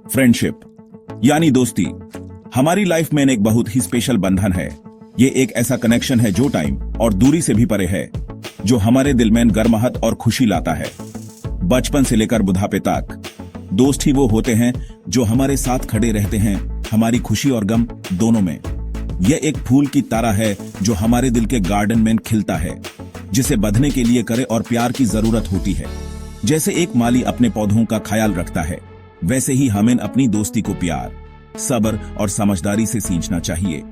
Friendship यानी दोस्ती हमारी लाइफ में एक बहुत ही स्पेशल बंधन है। ये एक ऐसा कनेक्शन है जो टाइम और दूरी से भी परे है, जो हमारे दिल में गर्माहट और खुशी लाता है। बचपन से लेकर बुढ़ापे तक दोस्त ही वो होते हैं जो हमारे साथ खड़े रहते हैं, हमारी खुशी और गम दोनों में। यह एक फूल की तरह है जो हमारे दिल के गार्डन में खिलता है, जिसे बधने के लिए करे और प्यार की जरूरत होती है। जैसे एक माली अपने पौधों का ख्याल रखता है, वैसे ही हमें अपनी दोस्ती को प्यार, सब्र और समझदारी से सींचना चाहिए।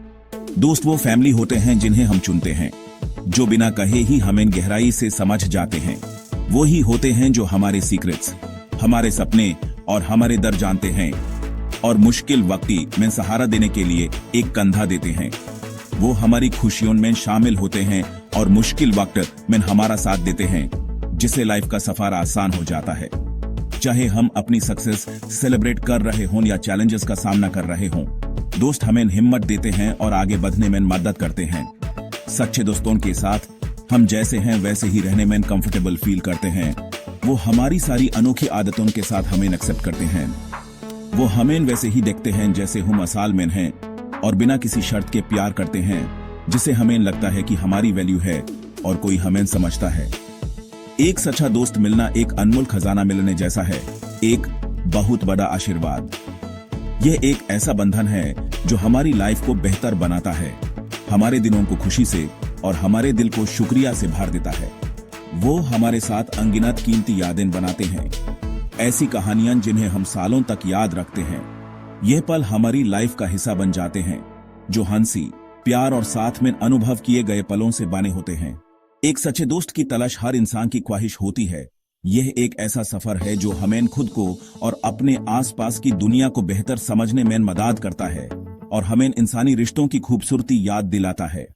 दोस्त वो फैमिली होते हैं जिन्हें हम चुनते हैं, जो बिना कहे ही हमें गहराई से समझ जाते हैं। वो ही होते हैं जो हमारे सीक्रेट्स, हमारे सपने और हमारे दर्द जानते हैं, और मुश्किल वक्त में सहारा देने के लिए एक कंधा देते हैं। वो हमारी खुशियों में शामिल होते हैं और मुश्किल वक्त में हमारा साथ देते हैं, जिससे लाइफ का सफर आसान हो जाता है। चाहे हम अपनी सक्सेस सेलिब्रेट कर रहे हों या चैलेंजेस का सामना कर रहे हों, दोस्त हमें हिम्मत देते हैं और आगे बढ़ने में मदद करते हैं। सच्चे दोस्तों के साथ हम जैसे हैं वैसे ही रहने में कंफर्टेबल फील करते हैं। वो हमारी सारी अनोखी आदतों के साथ हमें एक्सेप्ट करते हैं। वो हमें वैसे ही देखते हैं जैसे हम असल में हैं, और बिना किसी शर्त के प्यार करते हैं, जिसे हमें लगता है कि हमारी वैल्यू है और कोई हमें समझता है। एक सच्चा दोस्त मिलना एक अनमोल खजाना मिलने जैसा है, एक बहुत बड़ा आशीर्वाद। यह एक ऐसा बंधन है जो हमारी लाइफ को बेहतर बनाता है, हमारे दिनों को खुशी से और हमारे दिल को शुक्रिया से भर देता है। वो हमारे साथ अनगिनत कीमती यादें बनाते हैं, ऐसी कहानियां जिन्हें हम सालों तक याद रखते हैं। यह पल हमारी लाइफ का हिस्सा बन जाते हैं, जो हंसी, प्यार और साथ में अनुभव किए गए पलों से बने होते हैं। एक सच्चे दोस्त की तलाश हर इंसान की ख्वाहिश होती है। यह एक ऐसा सफर है जो हमें खुद को और अपने आसपास की दुनिया को बेहतर समझने में मदद करता है और हमें इंसानी रिश्तों की खूबसूरती याद दिलाता है।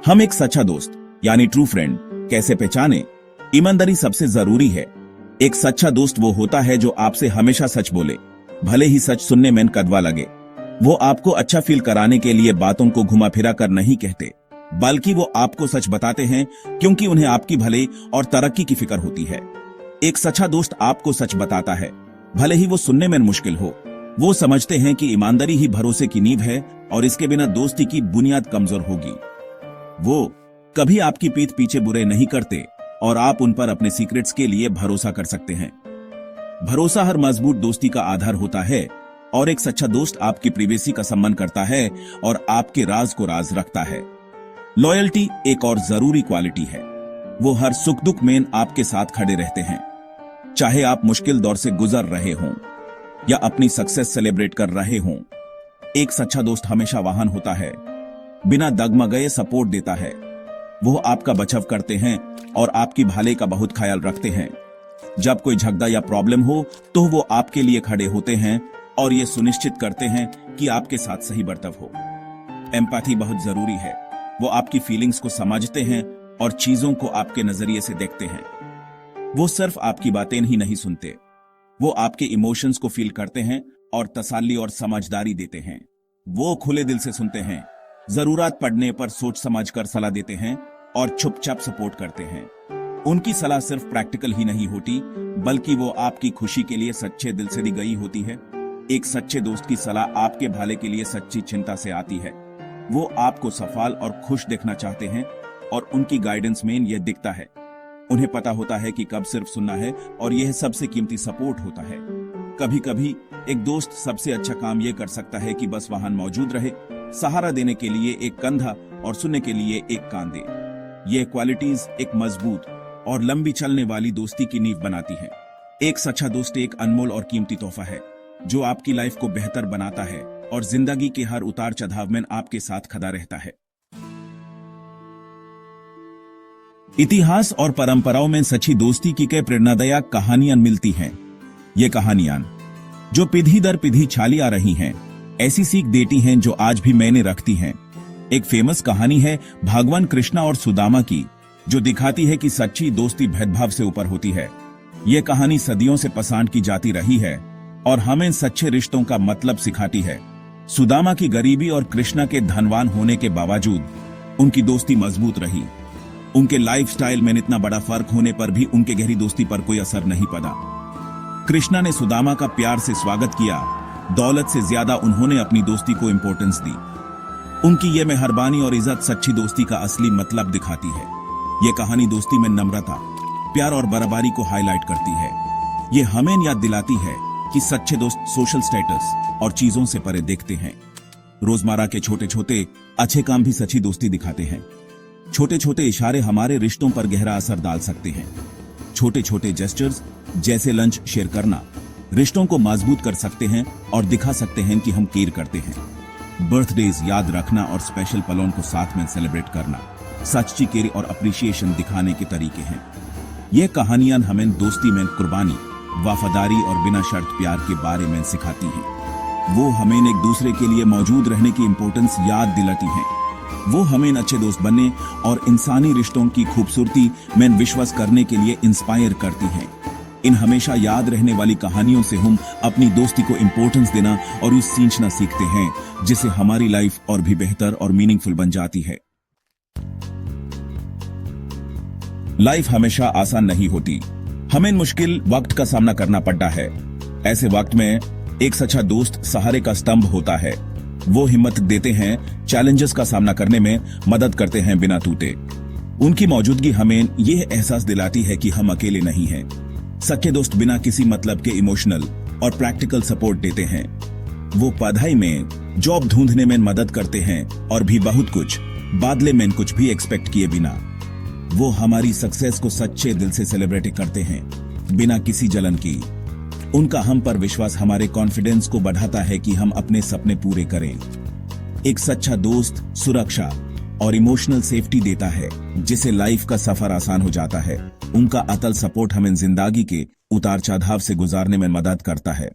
हम एक सच्चा दोस्त यानी ट्रू फ्रेंड कैसे पहचाने? ईमानदारी सबसे जरूरी है। एक सच्चा दोस्त वो होता है जो आपसे हमेशा सच बोले, भले ही सच सुनने में कड़वा लगे। वो आपको अच्छा फील कराने के लिए बातों को घुमा फिरा कर नहीं कहते, बल्कि वो आपको सच बताते हैं क्योंकि उन्हें आपकी भले और तरक्की की फिक्र होती है। एक सच्चा दोस्त आपको सच बताता है, भले ही वो सुनने में मुश्किल हो। वो समझते हैं कि ईमानदारी ही भरोसे की नींव है और इसके बिना दोस्ती की बुनियाद कमजोर होगी। वो कभी आपकी पीठ पीछे बुरे नहीं करते और आप उन पर अपने सीक्रेट्स के लिए भरोसा कर सकते हैं। भरोसा हर मजबूत दोस्ती का आधार होता है, और एक सच्चा दोस्त आपकी प्राइवेसी का सम्मान करता है और आपके राज को राज रखता है। लॉयल्टी एक और जरूरी क्वालिटी है। वो हर सुख दुख में आपके साथ खड़े रहते हैं, चाहे आप मुश्किल दौर से गुजर रहे हों या अपनी सक्सेस सेलिब्रेट कर रहे हों। एक सच्चा दोस्त हमेशा वहां होता है, बिना डगमगाए सपोर्ट देता है। वो आपका बचाव करते हैं और आपकी भलाई का बहुत ख्याल रखते हैं। जब कोई झगड़ा या प्रॉब्लम हो तो वो आपके लिए खड़े होते हैं और ये सुनिश्चित करते हैं कि आपके साथ सही बर्ताव हो। एम्पैथी बहुत जरूरी है। वो आपकी फीलिंग्स को समझते हैं और चीजों को आपके नजरिए से देखते हैं। वो सिर्फ आपकी बातें ही नहीं सुनते, वो आपके इमोशंस को फील करते हैं और तसल्ली और समझदारी देते हैं। वो खुले दिल से सुनते हैं, जरूरत पड़ने पर सोच समझ कर सलाह देते हैं और चुपचाप सपोर्ट करते हैं। उनकी सलाह सिर्फ प्रैक्टिकल ही नहीं होती, बल्कि वो आपकी खुशी के लिए सच्चे दिल से दी गई होती है। एक सच्चे दोस्त की सलाह आपके भले के लिए सच्ची चिंता से आती है। वो आपको सफल और खुश देखना चाहते हैं और उनकी गाइडेंस में यह दिखता है। उन्हें पता होता है कि कब सिर्फ सुनना है, और यह सबसे कीमती सपोर्ट होता है। कभी कभी एक दोस्त सबसे अच्छा काम यह कर सकता है कि बस वहां मौजूद रहे, सहारा देने के लिए एक कंधा और सुनने के लिए एक कान दे। ये क्वालिटीज एक मजबूत और लंबी चलने वाली दोस्ती की नींव बनाती हैं। एक सच्चा दोस्त एक अनमोल और कीमती तोहफा है, जो आपकी लाइफ को बेहतर बनाता है और जिंदगी के हर उतार चढ़ाव में आपके साथ खड़ा रहता है। इतिहास और परंपराओं में सच्ची दोस्ती की कई प्रेरणादायक कहानियां मिलती हैं। ये कहानियां जो पीढ़ी दर पीढ़ी चली आ रही हैं, ऐसी सीख देती हैं जो आज भी मैंने रखती हैं। एक फेमस कहानी है भगवान कृष्णा और सुदामा की, जो दिखाती है कि सच्ची दोस्ती भेदभाव से ऊपर होती है। यह कहानी सदियों से पसंद की जाती रही है और हमें सच्चे रिश्तों का मतलब सिखाती है। सुदामा की गरीबी और कृष्णा के धनवान होने के बावजूद उनकी दोस्ती मजबूत रही। उनके लाइफस्टाइल में इतना बड़ा फर्क होने पर भी उनके गहरी दोस्ती पर कोई असर नहीं पड़ा। कृष्णा ने सुदामा का प्यार से स्वागत किया। दौलत से ज्यादा उन्होंने अपनी दोस्ती को इंपॉर्टेंस दी। उनकी ये मेहरबानी और इज्जत सच्ची दोस्ती का असली मतलब दिखाती है। ये कहानी दोस्ती में नम्रता, प्यार और बराबरी को हाईलाइट करती है। ये हमें याद दिलाती है कि सच्चे दोस्त सोशल स्टेटस और चीजों से परे देखते हैं। रोजमर्रा के छोटे छोटे अच्छे काम भी सच्ची दोस्ती दिखाते हैं। छोटे छोटे इशारे हमारे रिश्तों पर गहरा असर डाल सकते हैं। छोटे छोटे जेस्चर्स जैसे लंच शेयर करना रिश्तों को मजबूत कर सकते हैं और दिखा सकते हैं कि हम केयर करते हैं। बर्थडेज याद रखना और स्पेशल पलों को साथ में सेलिब्रेट करना सच्ची केयर और अप्रिशिएशन दिखाने के तरीके हैं। ये कहानियां हमें दोस्ती में कुर्बानी, वफादारी और बिना शर्त प्यार के बारे में सिखाती हैं। वो हमें एक दूसरे के लिए मौजूद रहने की इंपॉर्टेंस याद दिलाती हैं। वो हमें अच्छे दोस्त बनने और इंसानी रिश्तों की खूबसूरती में विश्वास करने के लिए इंस्पायर करती हैं। इन हमेशा याद रहने वाली कहानियों से हम अपनी दोस्ती को इंपॉर्टेंस देना और उस सींचना सीखते हैं, जिससे हमारी लाइफ और भी बेहतर और मीनिंगफुल बन जाती है। लाइफ हमेशा आसान नहीं होती। हमें मुश्किल वक्त का सामना करना पड़ता है। ऐसे वक्त में एक सच्चा दोस्त सहारे का स्तंभ होता है। वो हिम्मत देते हैं, चैलेंजेस का सामना करने में मदद करते हैं बिना टूटे। उनकी मौजूदगी हमें यह एहसास दिलाती है कि हम अकेले नहीं हैं। सच्चे दोस्त बिना किसी मतलब के इमोशनल और प्रैक्टिकल सपोर्ट देते हैं। वो पढ़ाई में, जॉब ढूंढने में मदद करते हैं और भी बहुत कुछ, बदले में कुछ भी एक्सपेक्ट किए बिना। वो हमारी सक्सेस को सच्चे दिल से सेलिब्रेट करते हैं, बिना किसी जलन की। उनका हम पर विश्वास हमारे कॉन्फिडेंस को बढ़ाता है कि हम अपने सपने पूरे करें। एक सच्चा दोस्त सुरक्षा और इमोशनल सेफ्टी देता है, जिसे लाइफ का सफर आसान हो जाता है। उनका अटल सपोर्ट हमें जिंदगी के उतार चढ़ाव से गुजारने में मदद करता है।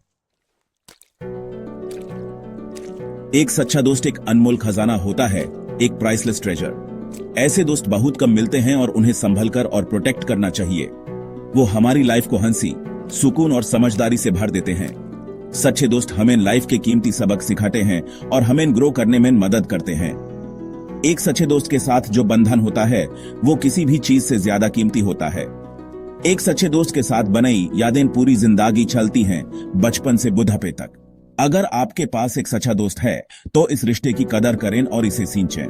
एक सच्चा दोस्त एक अनमोल खजाना होता है, एक प्राइसलेस ट्रेजर। ऐसे दोस्त बहुत कम मिलते हैं और उन्हें संभलकर और प्रोटेक्ट करना चाहिए। वो हमारी लाइफ को हंसी, सुकून और समझदारी से भर देते हैं। सच्चे दोस्त हमें लाइफ के कीमती सबक सिखाते हैं और हमें ग्रो करने में मदद करते हैं। एक सच्चे दोस्त के साथ जो बंधन होता है वो किसी भी चीज से ज्यादा कीमती होता है। एक सच्चे दोस्त के साथ बनाई यादें पूरी जिंदगी चलती हैं, बचपन से बुढ़ापे तक। अगर आपके पास एक सच्चा दोस्त है तो इस रिश्ते की कदर करें और इसे सींचें।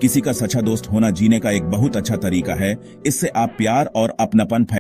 किसी का सच्चा दोस्त होना जीने का एक बहुत अच्छा तरीका है। इससे आप प्यार और अपनापन